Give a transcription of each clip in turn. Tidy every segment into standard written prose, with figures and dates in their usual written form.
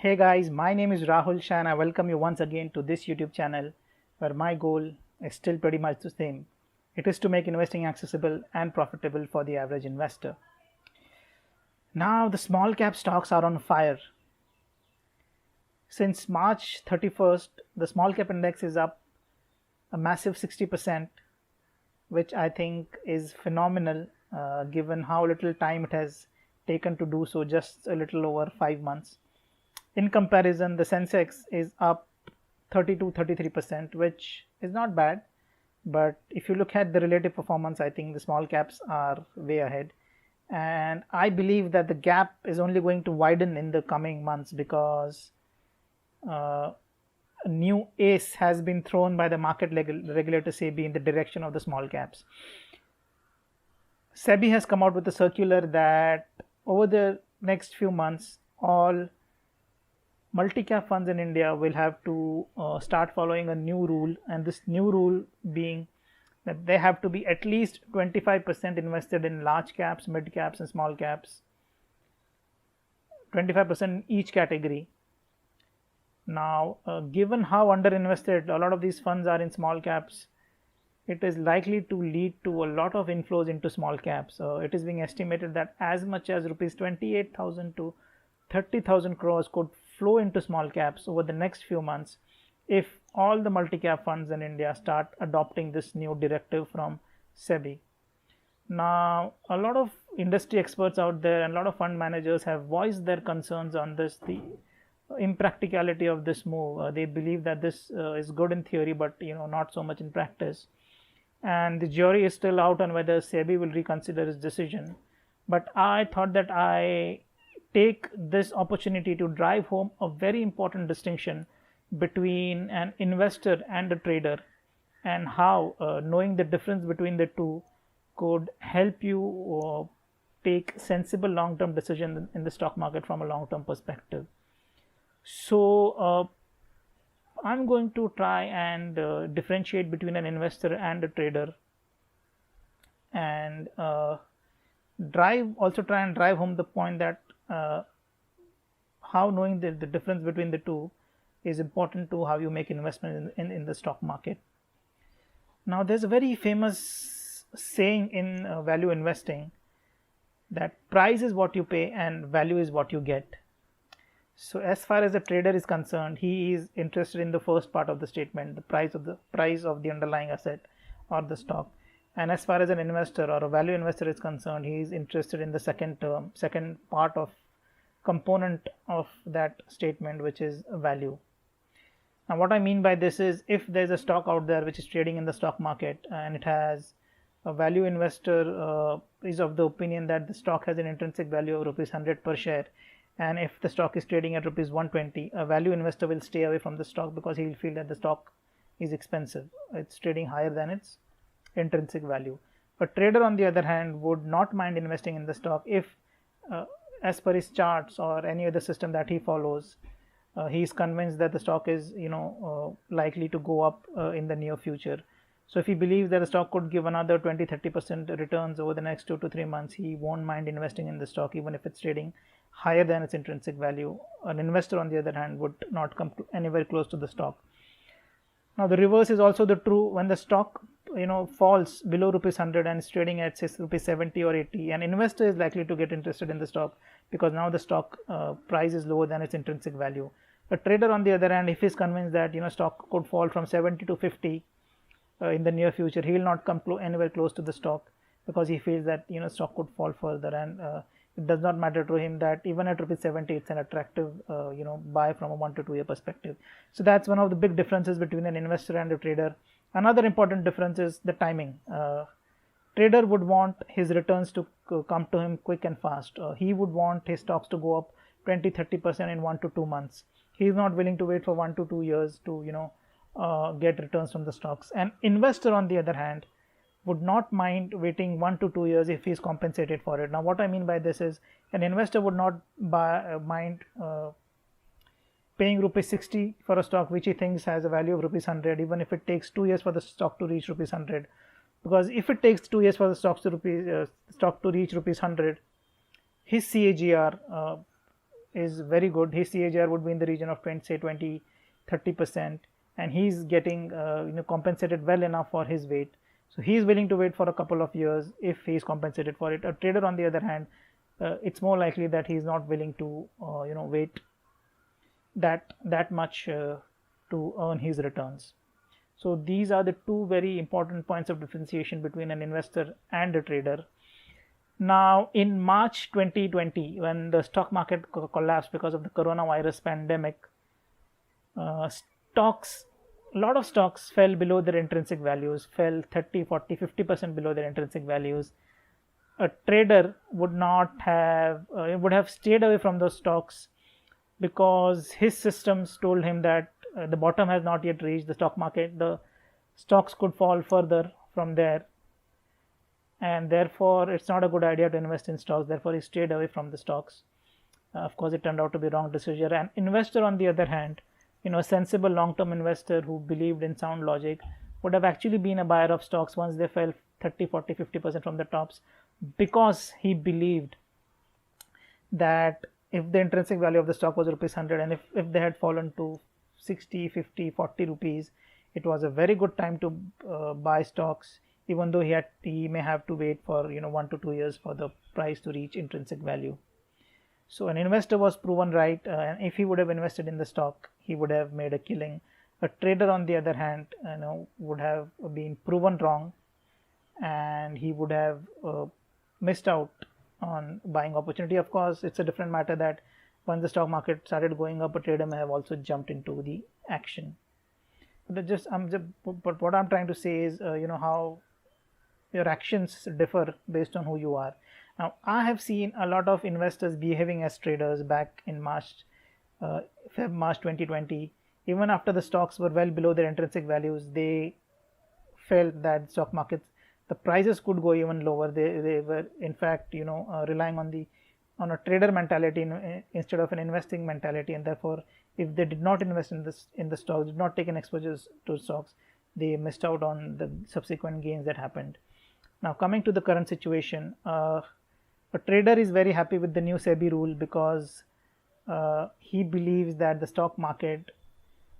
Hey guys, my name is Rahul Shah and I welcome you once again to this YouTube channel where my goal is still pretty much the same. It is to make investing accessible and profitable for the average investor. Now the small cap stocks are on fire. Since March 31st, the small cap index is up a massive 60%, which I think is phenomenal given how little time it has taken to do so, just a little over 5 months. In comparison, the Sensex is up 32-33%, which is not bad. But if you look at the relative performance, I think the small caps are way ahead. And I believe that the gap is only going to widen in the coming months because a new ace has been thrown by the market regulator SEBI in the direction of the small caps. SEBI has come out with a circular that over the next few months, all multi-cap funds in India will have to start following a new rule, and this new rule being that they have to be at least 25% invested in large caps, mid caps and small caps, 25% in each category. Now, given how underinvested a lot of these funds are in small caps, it is likely to lead to a lot of inflows into small caps. It is being estimated that as much as rupees 28,000 to 30,000 crores could flow into small caps over the next few months if all the multi-cap funds in India start adopting this new directive from SEBI. Now, a lot of industry experts out there and a lot of fund managers have voiced their concerns on this, the impracticality of this move. They believe that this is good in theory, but not so much in practice. And the jury is still out on whether SEBI will reconsider its decision. But I thought that I take this opportunity to drive home a very important distinction between an investor and a trader, and how knowing the difference between the two could help you take sensible long-term decisions in the stock market from a long-term perspective. So I'm going to try and differentiate between an investor and a trader, and try and drive home the point that how knowing the difference between the two is important to how you make investment in the stock market. Now, there's a very famous saying in value investing that price is what you pay and value is what you get. So as far as a trader is concerned, he is interested in the first part of the statement, the price of the underlying asset or the stock. And as far as an investor or a value investor is concerned, he is interested in the second part of component of that statement, which is value. Now, what I mean by this is, if there's a stock out there which is trading in the stock market and it has a value investor is of the opinion that the stock has an intrinsic value of rupees 100 per share, and if the stock is trading at rupees 120, a value investor will stay away from the stock because he will feel that the stock is expensive. It's trading higher than its intrinsic value. A trader, on the other hand, would not mind investing in the stock if as per his charts or any other system that he follows, he is convinced that the stock is likely to go up in the near future. So if he believes that the stock could give another 20-30% returns over the next 2 to 3 months, he won't mind investing in the stock even if it's trading higher than its intrinsic value. An investor, on the other hand, would not come anywhere close to the stock. Now, the reverse is also the true. When the stock falls below rupees 100 and is trading at say rupees 70 or 80, an investor is likely to get interested in the stock because now the stock price is lower than its intrinsic value. A trader, on the other hand, if he is convinced that stock could fall from 70 to 50 in the near future, he will not come anywhere close to the stock because he feels that stock could fall further, and it does not matter to him that even at rupees 70 it's an attractive buy from a 1 to 2 year perspective. So that's one of the big differences between an investor and a trader. Another important difference is the timing. Trader would want his returns to come to him quick and fast. He would want his stocks to go up 20-30% in 1 to 2 months. He is not willing to wait for 1 to 2 years to get returns from the stocks. An investor, on the other hand, would not mind waiting 1 to 2 years if he is compensated for it. Now, what I mean by this is, an investor would not mind paying rupees 60 for a stock which he thinks has a value of rupees 100, even if it takes 2 years for the stock to reach rupees 100. Because if it takes 2 years for the stock to reach rupees 100, his CAGR is very good. His CAGR would be in the region of 20, say 20-30%, and he's getting compensated well enough for his weight. So he's willing to wait for a couple of years if he's compensated for it. A trader, on the other hand, it's more likely that he's not willing to wait that much to earn his returns. So these are the two very important points of differentiation between an investor and a trader. Now, in March 2020, when the stock market collapsed because of the coronavirus pandemic, a lot of stocks fell below their intrinsic values, fell 30, 40, 50% below their intrinsic values. A trader would have stayed away from those stocks because his systems told him that the bottom has not yet reached the stock market. The stocks could fall further from there, and therefore it's not a good idea to invest in stocks. Therefore he stayed away from the stocks. Of course, it turned out to be a wrong decision. An investor, on the other hand, a sensible long-term investor who believed in sound logic, would have actually been a buyer of stocks once they fell 30, 40, 50% from the tops, because he believed that if the intrinsic value of the stock was rupees 100, and if they had fallen to 60, 50, 40 rupees, it was a very good time to buy stocks, even though he may have to wait for 1 to 2 years for the price to reach intrinsic value. So an investor was proven right, and if he would have invested in the stock, he would have made a killing. A trader, on the other hand, would have been proven wrong, and he would have missed out on buying opportunity. Of course, it's a different matter that when the stock market started going up, a trader may have also jumped into the action. But what I'm trying to say is, how your actions differ based on who you are. Now, I have seen a lot of investors behaving as traders back in March 2020. Even after the stocks were well below their intrinsic values, they felt that stock markets, the prices could go even lower. They were in fact relying on a trader mentality instead of an investing mentality, and therefore if they did not invest in the stocks, did not take an exposure to stocks, they missed out on the subsequent gains that happened. Now, coming to the current situation, a trader is very happy with the new SEBI rule because he believes that the stock market,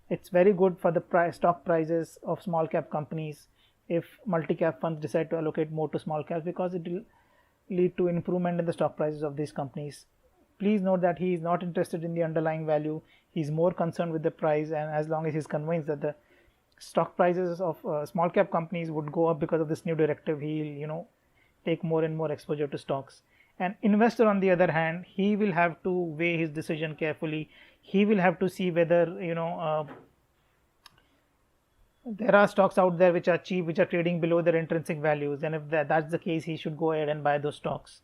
it's very good for the stock prices of small cap companies if multi-cap funds decide to allocate more to small caps, because it will lead to improvement in the stock prices of these companies. Please note that he is not interested in the underlying value. He is more concerned with the price, and as long as he is convinced that the stock prices of small cap companies would go up because of this new directive, he will take more and more exposure to stocks. An investor, on the other hand, he will have to weigh his decision carefully. He will have to see whether there are stocks out there which are cheap, which are trading below their intrinsic values, and if that's the case, he should go ahead and buy those stocks.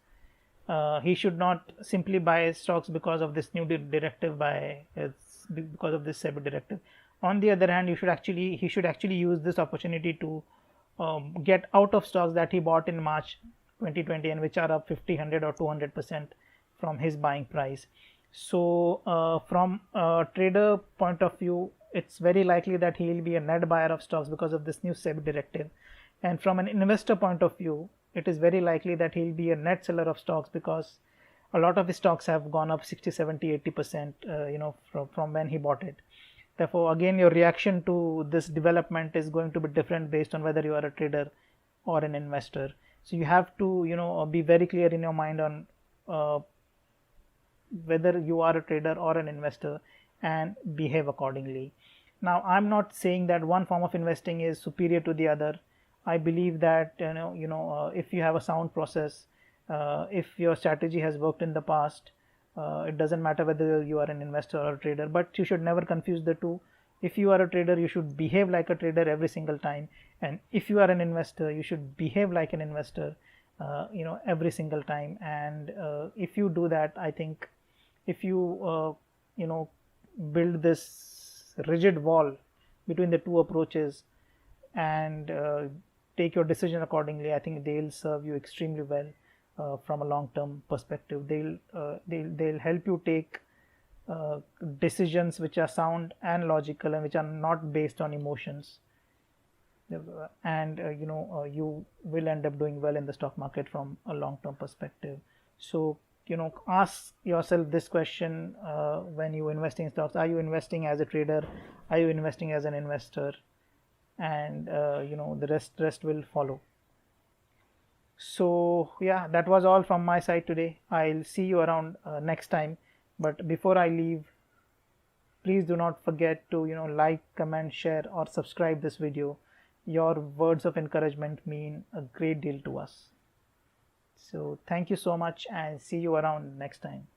He should not simply buy stocks because of this new directive, because of this SEBI directive. On the other hand, he should actually use this opportunity to get out of stocks that he bought in March 2020 and which are up 50, 100 or 200% from his buying price. So from a trader point of view, it's very likely that he will be a net buyer of stocks because of this new SEBI directive. And from an investor point of view, it is very likely that he will be a net seller of stocks because a lot of his stocks have gone up 60, 70, 80% from when he bought it. Therefore, again, your reaction to this development is going to be different based on whether you are a trader or an investor. So you have to be very clear in your mind on whether you are a trader or an investor and behave accordingly. Now, I'm not saying that one form of investing is superior to the other. I believe that if you have a sound process, if your strategy has worked in the past, it doesn't matter whether you are an investor or a trader, but you should never confuse the two. If you are a trader, you should behave like a trader every single time, and if you are an investor, you should behave like an investor every single time. And if you do that, I think if you build this rigid wall between the two approaches and take your decision accordingly, I think they'll serve you extremely well from a long-term perspective. They'll help you take decisions which are sound and logical and which are not based on emotions, and you will end up doing well in the stock market from a long-term perspective. So ask yourself this question when you invest in stocks. Are you investing as a trader? Are you investing as an investor? And the rest will follow. So yeah, that was all from my side today. I'll see you around next time, but before I leave, please do not forget to like, comment, share, or subscribe this video. Your words of encouragement mean a great deal to us. So thank you so much, and see you around next time.